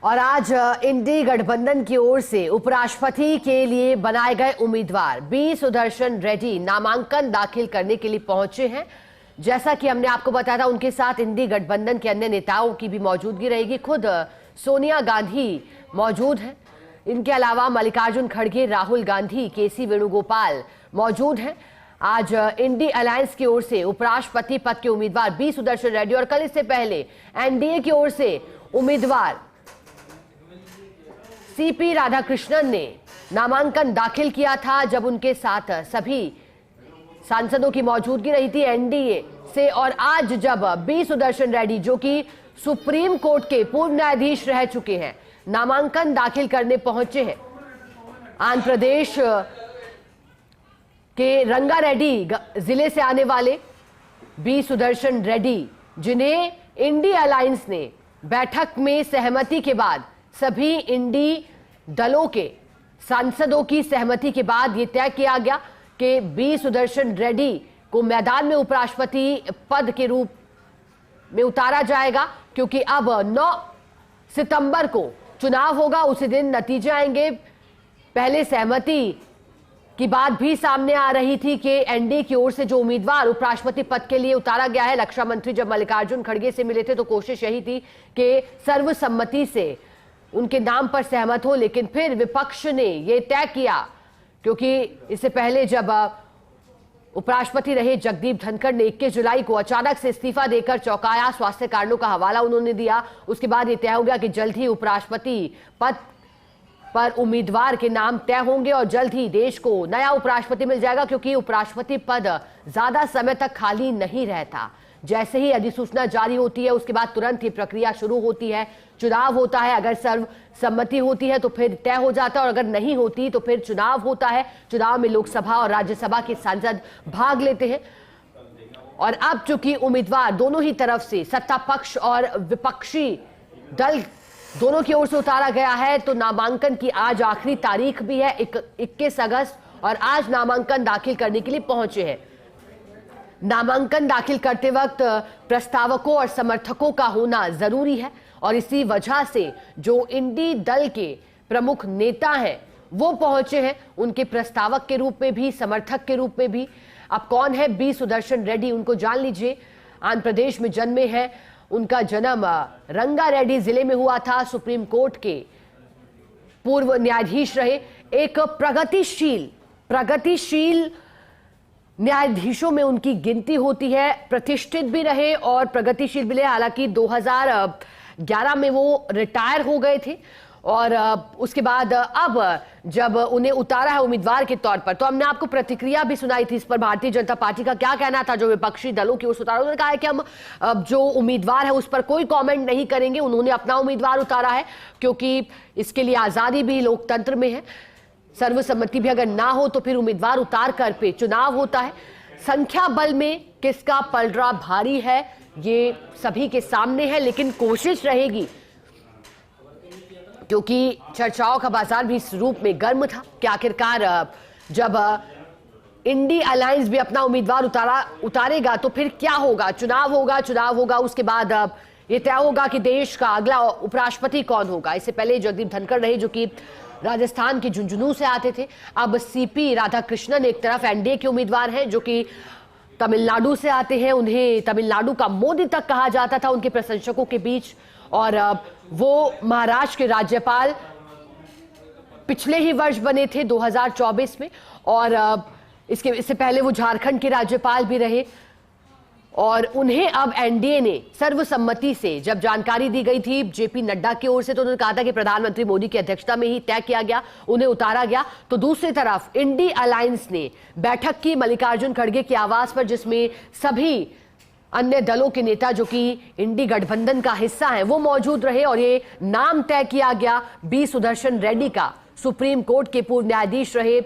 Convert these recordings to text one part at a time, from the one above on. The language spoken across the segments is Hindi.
और आज इंडी गठबंधन की ओर से उपराष्ट्रपति के लिए बनाए गए उम्मीदवार बी सुदर्शन रेड्डी नामांकन दाखिल करने के लिए पहुंचे हैं। जैसा कि हमने आपको बताया था, उनके साथ इंडी गठबंधन के अन्य नेताओं की भी मौजूदगी रहेगी। खुद सोनिया गांधी मौजूद हैं। इनके अलावा मल्लिकार्जुन खड़गे, राहुल गांधी, केसी वेणुगोपाल मौजूद हैं। आज इंडी अलायंस की ओर से उपराष्ट्रपति पद के उम्मीदवार बी सुदर्शन रेड्डी और कल इससे पहले एनडीए की ओर से उम्मीदवार सीपी राधाकृष्णन ने नामांकन दाखिल किया था, जब उनके साथ सभी सांसदों की मौजूदगी रही थी एनडीए से। और आज जब बी सुदर्शन रेड्डी, जो कि सुप्रीम कोर्ट के पूर्व न्यायाधीश रह चुके हैं, नामांकन दाखिल करने पहुंचे हैं। आंध्र प्रदेश के रंगारेड्डी जिले से आने वाले बी सुदर्शन रेड्डी, जिन्हें इंडी अलायंस ने बैठक में सहमति के बाद, सभी इंडी दलों के सांसदों की सहमति के बाद यह तय किया गया कि बी सुदर्शन रेड्डी को मैदान में उपराष्ट्रपति पद के रूप में उतारा जाएगा, क्योंकि अब 9 सितंबर को चुनाव होगा। उसी दिन नतीजे आएंगे। पहले सहमति की बात भी सामने आ रही थी कि एनडीए की ओर से जो उम्मीदवार उपराष्ट्रपति पद के लिए उतारा गया है, रक्षा मंत्री जब मल्लिकार्जुन खड़गे से मिले थे तो कोशिश यही थी कि सर्वसम्मति से उनके नाम पर सहमत हो, लेकिन फिर विपक्ष ने यह तय किया, क्योंकि इससे पहले जब उपराष्ट्रपति रहे जगदीप धनखड़ ने 21 जुलाई को अचानक से इस्तीफा देकर चौंकाया। स्वास्थ्य कारणों का हवाला उन्होंने दिया। उसके बाद यह तय हो गया कि जल्द ही उपराष्ट्रपति पद पर उम्मीदवार के नाम तय होंगे और जल्द ही देश को नया उपराष्ट्रपति मिल जाएगा, क्योंकि उपराष्ट्रपति पद ज्यादा समय तक खाली नहीं रहता। जैसे ही अधिसूचना जारी होती है, उसके बाद तुरंत ही प्रक्रिया शुरू होती है, चुनाव होता है। अगर सर्वसम्मति होती है तो फिर तय हो जाता है, और अगर नहीं होती तो फिर चुनाव होता है। चुनाव में लोकसभा और राज्यसभा के सांसद भाग लेते हैं। और अब चूंकि उम्मीदवार दोनों ही तरफ से, सत्ता पक्ष और विपक्षी दल दोनों की ओर से उतारा गया है, तो नामांकन की आज आखिरी तारीख भी है 21 अगस्त, और आज नामांकन दाखिल करने के लिए पहुंचे हैं। नामांकन दाखिल करते वक्त प्रस्तावकों और समर्थकों का होना जरूरी है, और इसी वजह से जो इंडी दल के प्रमुख नेता हैं वो पहुंचे हैं, उनके प्रस्तावक के रूप में भी, समर्थक के रूप में भी। अब कौन है बी सुदर्शन रेड्डी, उनको जान लीजिए। आंध्र प्रदेश में जन्मे हैं। उनका जन्म रंगारेड्डी जिले में हुआ था। सुप्रीम कोर्ट के पूर्व न्यायाधीश रहे। एक प्रगतिशील न्यायाधीशों में उनकी गिनती होती है। प्रतिष्ठित भी रहे और प्रगतिशील भी रहे। हालांकि 2011 में वो रिटायर हो गए थे, और उसके बाद अब जब उन्हें उतारा है उम्मीदवार के तौर पर, तो हमने आपको प्रतिक्रिया भी सुनाई थी इस पर। भारतीय जनता पार्टी का क्या कहना था, जो विपक्षी दलों की ओर से उतारा, उन्होंने कहा है कि हम जो उम्मीदवार है उस पर कोई कमेंट नहीं करेंगे। उन्होंने अपना उम्मीदवार उतारा है, क्योंकि इसके लिए आजादी भी लोकतंत्र में है। सर्वसम्मति भी अगर ना हो तो फिर उम्मीदवार उतार कर पे चुनाव होता है। संख्या बल में किसका पलड़ा भारी है ये सभी के सामने है, लेकिन कोशिश रहेगी, क्योंकि चर्चाओं का बाजार भी इस रूप में गर्म था कि आखिरकार जब इंडी अलायंस भी अपना उम्मीदवार उतारेगा तो फिर क्या होगा। चुनाव होगा, उसके बाद ये तय होगा कि देश का अगला उपराष्ट्रपति कौन होगा। इससे पहले जगदीप धनखड़ रहे, जो कि राजस्थान के झुंझुनू से आते थे। अब सीपी राधाकृष्णन एक तरफ एनडीए के उम्मीदवार हैं, जो कि तमिलनाडु से आते हैं। उन्हें तमिलनाडु का मोदी तक कहा जाता था उनके प्रशंसकों के बीच, और वो महाराष्ट्र के राज्यपाल पिछले ही वर्ष बने थे 2024 में, और इससे पहले वो झारखंड के राज्यपाल भी रहे। और उन्हें अब एनडीए ने सर्वसम्मति से जब जानकारी दी गई थी जेपी नड्डा की ओर से, तो उन्होंने कहा था कि प्रधानमंत्री मोदी की अध्यक्षता में ही तय किया गया, उन्हें उतारा गया। तो दूसरी तरफ इंडी अलायंस ने बैठक की मल्लिकार्जुन खड़गे के आवास पर, जिसमें सभी अन्य दलों के नेता जो कि इंडी गठबंधन का हिस्सा हैं वो मौजूद रहे, और ये नाम तय किया गया बी सुदर्शन रेड्डी का। सुप्रीम कोर्ट के पूर्व न्यायाधीश रहे।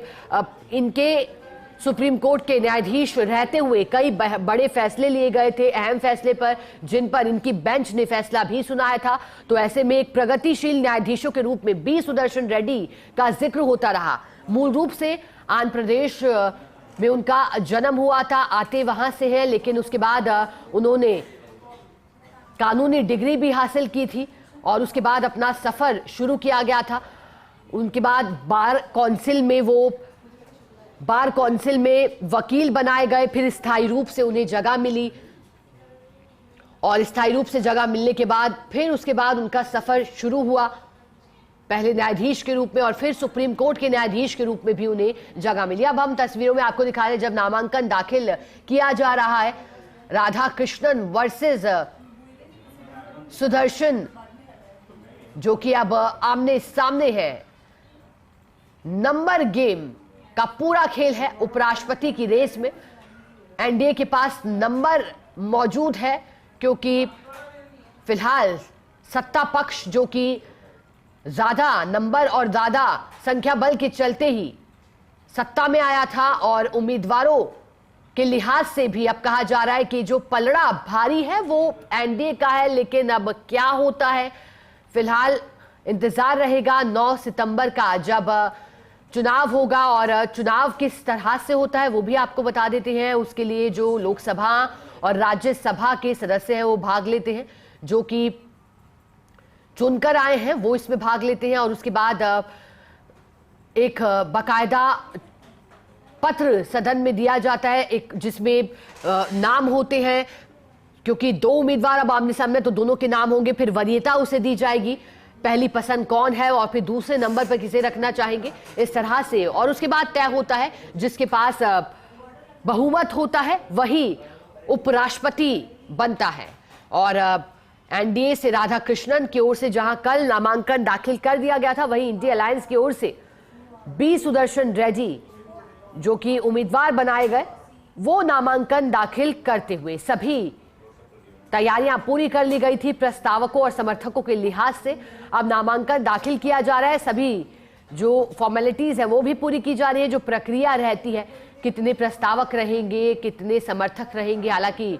इनके सुप्रीम कोर्ट के न्यायाधीश रहते हुए कई बड़े फैसले लिए गए थे, अहम फैसले पर, जिन पर इनकी बेंच ने फैसला भी सुनाया था। तो ऐसे में एक प्रगतिशील न्यायाधीशों के रूप में बी सुदर्शन रेड्डी का जिक्र होता रहा। मूल रूप से आंध्र प्रदेश में उनका जन्म हुआ था, आते वहां से है, लेकिन उसके बाद उन्होंने कानूनी डिग्री भी हासिल की थी, और उसके बाद अपना सफर शुरू किया गया था। उनके बाद बार काउंसिल में वकील बनाए गए, फिर स्थायी रूप से उन्हें जगह मिली और स्थायी रूप से जगह मिलने के बाद फिर उसके बाद उनका सफर शुरू हुआ, पहले न्यायाधीश के रूप में और फिर सुप्रीम कोर्ट के न्यायाधीश के रूप में भी उन्हें जगह मिली। अब हम तस्वीरों में आपको दिखा रहे हैं जब नामांकन दाखिल किया जा रहा है राधा कृष्णन वर्सेस सुदर्शन, जो कि अब आमने सामने है। नंबर गेम का पूरा खेल है उपराष्ट्रपति की रेस में। एनडीए के पास नंबर मौजूद है क्योंकि फिलहाल सत्ता पक्ष जो कि ज्यादा नंबर और ज्यादा संख्या बल के चलते ही सत्ता में आया था और उम्मीदवारों के लिहाज से भी अब कहा जा रहा है कि जो पलड़ा भारी है वो एनडीए का है। लेकिन अब क्या होता है, फिलहाल इंतजार रहेगा 9 सितंबर का जब चुनाव होगा और चुनाव किस तरह से होता है वो भी आपको बता देते हैं। उसके लिए जो लोकसभा और राज्यसभा के सदस्य हैं वो भाग लेते हैं, जो कि चुनकर आए हैं वो इसमें भाग लेते हैं। और उसके बाद एक बाकायदा पत्र सदन में दिया जाता है, एक जिसमें नाम होते हैं, क्योंकि 2 उम्मीदवार अब आमने सामने तो दोनों के नाम होंगे, फिर वरीयता उसे दी जाएगी, पहली पसंद कौन है और फिर दूसरे नंबर पर किसे रखना चाहेंगे, इस तरह से। और उसके बाद तय होता है जिसके पास बहुमत होता है वही उपराष्ट्रपति बनता है। और एनडीए से राधा कृष्णन की ओर से जहां कल नामांकन दाखिल कर दिया गया था, वहीं इंडिया अलायंस की ओर से बी सुदर्शन रेड्डी जो कि उम्मीदवार बनाए गए वो नामांकन दाखिल करते हुए सभी तैयारियां पूरी कर ली गई थी। प्रस्तावकों और समर्थकों के लिहाज से अब नामांकन दाखिल किया जा रहा है, सभी जो फॉर्मेलिटीज है वो भी पूरी की जा रही है, जो प्रक्रिया रहती है, कितने प्रस्तावक रहेंगे, कितने समर्थक रहेंगे। हालांकि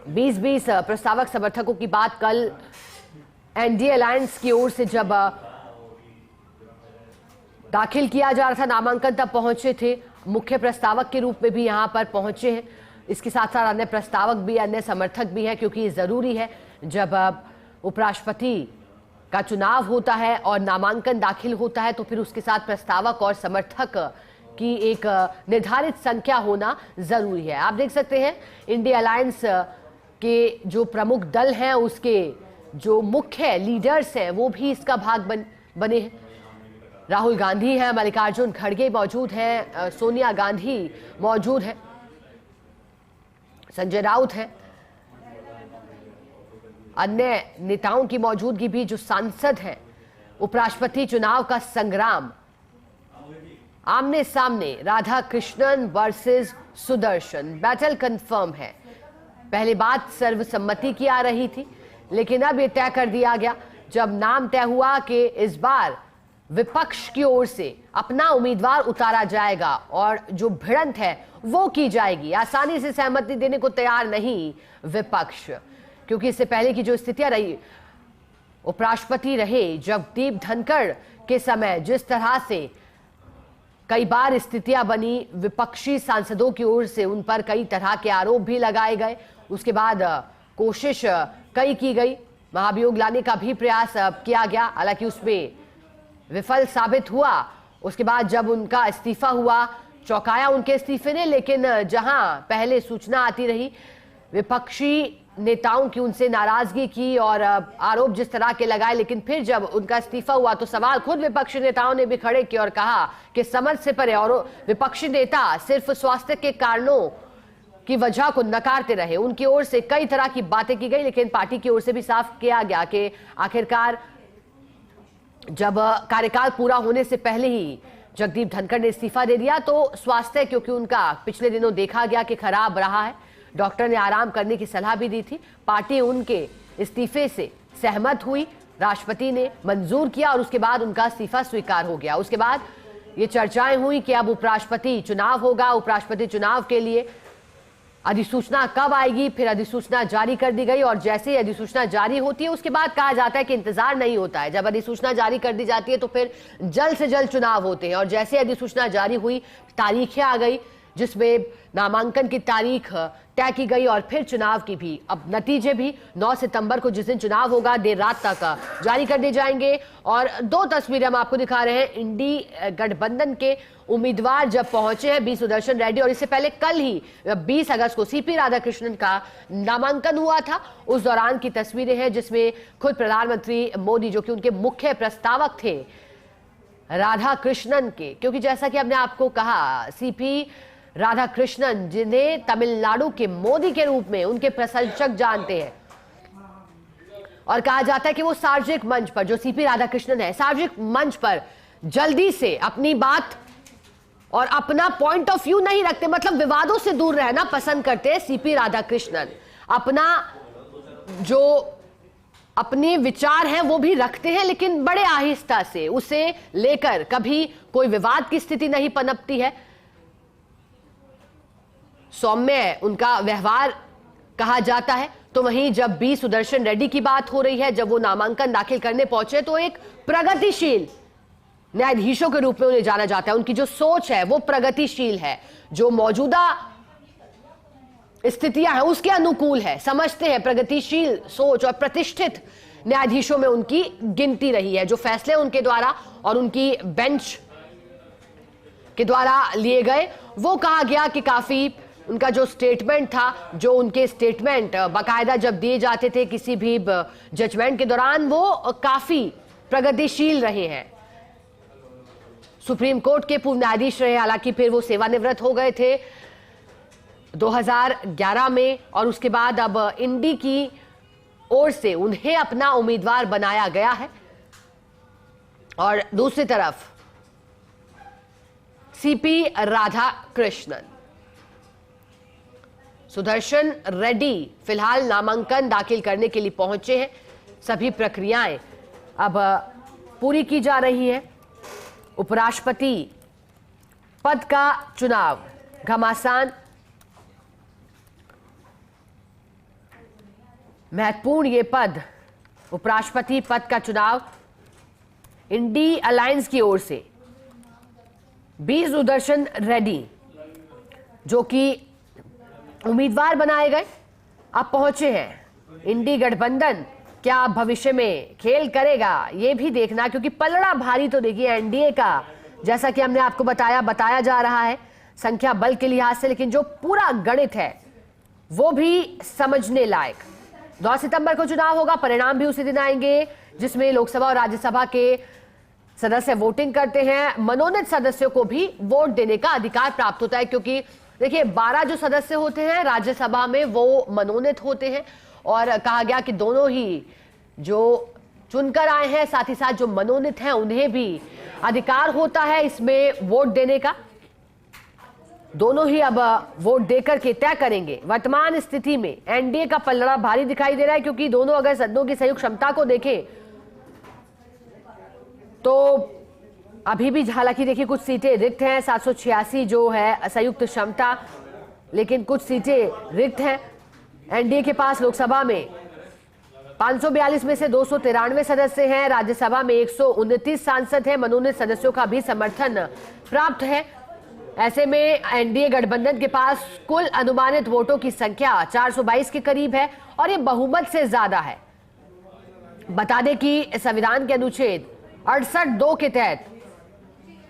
20-20 प्रस्तावक समर्थकों की बात कल एनडीए अलायंस की ओर से जब दाखिल किया जा रहा था नामांकन तब पहुंचे थे, मुख्य प्रस्तावक के रूप में भी यहां पर पहुंचे हैं। इसके साथ साथ अन्य प्रस्तावक भी, अन्य समर्थक भी हैं, क्योंकि जरूरी है जब उपराष्ट्रपति का चुनाव होता है और नामांकन दाखिल होता है तो फिर उसके साथ प्रस्तावक और समर्थक की एक निर्धारित संख्या होना जरूरी है। आप देख सकते हैं इंडिया अलायंस के जो प्रमुख दल हैं उसके जो मुख्य लीडर्स हैं वो भी इसका भाग बने हैं। राहुल गांधी हैं, मल्लिकार्जुन खड़गे मौजूद हैं, सोनिया गांधी मौजूद हैं, संजय राउत हैं, अन्य नेताओं की मौजूदगी भी, जो सांसद हैं। उपराष्ट्रपति चुनाव का संग्राम आमने सामने Radha Krishnan versus Sudarshan, battle confirm है। पहले बात सर्वसम्मति की आ रही थी, लेकिन अब यह तय कर दिया गया जब नाम तय हुआ कि इस बार विपक्ष की ओर से अपना उम्मीदवार उतारा जाएगा और जो भिड़ंत है वो की जाएगी। आसानी से सहमति देने को तैयार नहीं विपक्ष, क्योंकि इससे पहले की जो स्थितियां रही, उपराष्ट्रपति रहे जगदीप धनखड़ के समय जिस तरह से कई बार स्थितियां बनी, विपक्षी सांसदों की ओर से उन पर कई तरह के आरोप भी लगाए गए। उसके बाद कोशिश कई की गई, महाभियोग लाने का भी प्रयास किया गया, हालांकि उसमें विफल साबित हुआ। उसके बाद जब उनका इस्तीफा हुआ, चौंकाया उनके इस्तीफे ने, लेकिन जहां पहले सूचना आती रही विपक्षी नेताओं की उनसे नाराजगी की और आरोप जिस तरह के लगाए, लेकिन फिर जब उनका इस्तीफा हुआ तो सवाल खुद विपक्षी नेताओं ने भी खड़े किए और कहा कि समझ से परे। और विपक्षी नेता सिर्फ स्वास्थ्य के कारणों की वजह को नकारते रहे। उनकी ओर से कई तरह की बातें की गई, लेकिन पार्टी की ओर से भी साफ किया गया कि आखिरकार जब कार्यकाल पूरा होने से पहले ही जगदीप धनखड़ ने इस्तीफा दे दिया तो स्वास्थ्य, क्योंकि उनका पिछले दिनों देखा गया कि खराब रहा है, डॉक्टर ने आराम करने की सलाह भी दी थी। पार्टी उनके इस्तीफे से सहमत हुई, राष्ट्रपति ने मंजूर किया और उसके बाद उनका इस्तीफा स्वीकार हो गया। उसके बाद ये चर्चाएं हुई कि अब उपराष्ट्रपति चुनाव होगा, उपराष्ट्रपति चुनाव के लिए अधिसूचना कब आएगी। फिर अधिसूचना जारी कर दी गई और जैसे ही अधिसूचना जारी होती है उसके बाद कहा जाता है कि इंतजार नहीं होता है। जब अधिसूचना जारी कर दी जाती है तो फिर जल्द से जल्द चुनाव होते हैं और जैसे अधिसूचना जारी हुई, तारीखें आ गई, जिसमें नामांकन की तारीख तय की गई और फिर चुनाव की भी। अब नतीजे भी 9 सितंबर को जिस दिन चुनाव होगा देर रात तक जारी कर दिए जाएंगे। और 2 तस्वीरें हम आपको दिखा रहे हैं। इंडी गठबंधन के उम्मीदवार जब पहुंचे हैं बी सुदर्शन रेड्डी, और इससे पहले कल ही 20 अगस्त को सीपी राधाकृष्णन का नामांकन हुआ था, उस दौरान की तस्वीरें हैं जिसमें खुद प्रधानमंत्री मोदी, जो कि उनके मुख्य प्रस्तावक थे राधाकृष्णन के, क्योंकि जैसा कि हमने आपको कहा सीपी राधाकृष्णन, जिन्हें तमिलनाडु के मोदी के रूप में उनके प्रशंसक जानते हैं, और कहा जाता है कि वो सार्वजनिक मंच पर, जो सीपी राधाकृष्णन है, सार्वजनिक मंच पर जल्दी से अपनी बात और अपना पॉइंट ऑफ व्यू नहीं रखते, मतलब विवादों से दूर रहना पसंद करते हैं सीपी राधाकृष्णन। अपना जो अपने विचार हैं वो भी रखते हैं, लेकिन बड़े आहिस्ता से, उसे लेकर कभी कोई विवाद की स्थिति नहीं पनपती है। सौम्य उनका व्यवहार कहा जाता है। तो वहीं जब बी सुदर्शन रेड्डी की बात हो रही है, जब वो नामांकन दाखिल करने पहुंचे, तो एक प्रगतिशील न्यायाधीशों के रूप में उन्हें जाना जाता है। उनकी जो सोच है वो प्रगतिशील है, जो मौजूदा स्थितियां हैं उसके अनुकूल है, समझते हैं। प्रगतिशील सोच और प्रतिष्ठित न्यायाधीशों में उनकी गिनती रही है। जो फैसले उनके द्वारा और उनकी बेंच के द्वारा लिए गए, वो कहा गया कि काफी, उनका जो स्टेटमेंट था, जो उनके स्टेटमेंट बाकायदा जब दिए जाते थे किसी भी जजमेंट के दौरान, वो काफी प्रगतिशील रहे हैं। सुप्रीम कोर्ट के पूर्व न्यायाधीश रहे, हालांकि फिर वो सेवानिवृत्त हो गए थे 2011 में, और उसके बाद अब इंडी की ओर से उन्हें अपना उम्मीदवार बनाया गया है। और दूसरी तरफ सीपी राधाकृष्णन, सुदर्शन रेड्डी फिलहाल नामांकन दाखिल करने के लिए पहुंचे हैं। सभी प्रक्रियाएं अब पूरी की जा रही हैं। उपराष्ट्रपति पद का चुनाव घमासान, महत्वपूर्ण ये पद, उपराष्ट्रपति पद का चुनाव इंडी अलायंस की ओर से बी सुदर्शन रेड्डी, जो कि उम्मीदवार बनाए गए, अब पहुंचे हैं। इंडी गठबंधन क्या भविष्य में खेल करेगा, ये भी देखना, क्योंकि पलड़ा भारी तो देखिए एनडीए का, जैसा कि हमने आपको बताया जा रहा है संख्या बल के लिहाज से, लेकिन जो पूरा गणित है वो भी समझने लायक। 9 सितंबर को चुनाव होगा, परिणाम भी उसी दिन आएंगे, जिसमें लोकसभा और राज्यसभा के सदस्य वोटिंग करते हैं। मनोनीत सदस्यों को भी वोट देने का अधिकार प्राप्त होता है, क्योंकि देखिए 12 जो सदस्य होते हैं राज्यसभा में वो मनोनीत होते हैं, और कहा गया कि दोनों ही जो चुनकर आए हैं, साथ ही साथ जो मनोनीत हैं, उन्हें भी अधिकार होता है इसमें वोट देने का। दोनों ही अब वोट देकर के तय करेंगे। वर्तमान स्थिति में एनडीए का पलड़ा भारी दिखाई दे रहा है, क्योंकि दोनों अगर सदनों की संयुक्त क्षमता को देखें तो अभी भी, हालांकि देखिए कुछ सीटें रिक्त हैं, 786 जो है संयुक्त क्षमता, लेकिन कुछ सीटें रिक्त हैं। एनडीए के पास लोकसभा में 542 में से 293 सदस्य हैं, राज्यसभा में 129 सांसद हैं, मनोनीत सदस्यों का भी समर्थन प्राप्त है। ऐसे में एनडीए गठबंधन के पास कुल अनुमानित वोटों की संख्या 422 के करीब है, और ये बहुमत से ज्यादा है। बता दें कि संविधान के अनुच्छेद 68(2) के तहत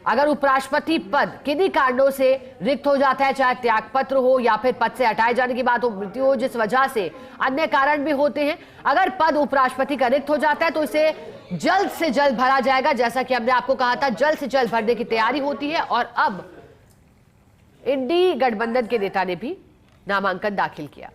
अगर उपराष्ट्रपति पद किन्हीं कारणों से रिक्त हो जाता है, चाहे त्यागपत्र हो या फिर पद से हटाए जाने की बात हो, मृत्यु हो, जिस वजह से अन्य कारण भी होते हैं, अगर पद उपराष्ट्रपति का रिक्त हो जाता है तो इसे जल्द से जल्द भरा जाएगा। जैसा कि हमने आपको कहा था, जल्द से जल्द भरने की तैयारी होती है, और अब इंडी गठबंधन के नेता ने भी नामांकन दाखिल किया।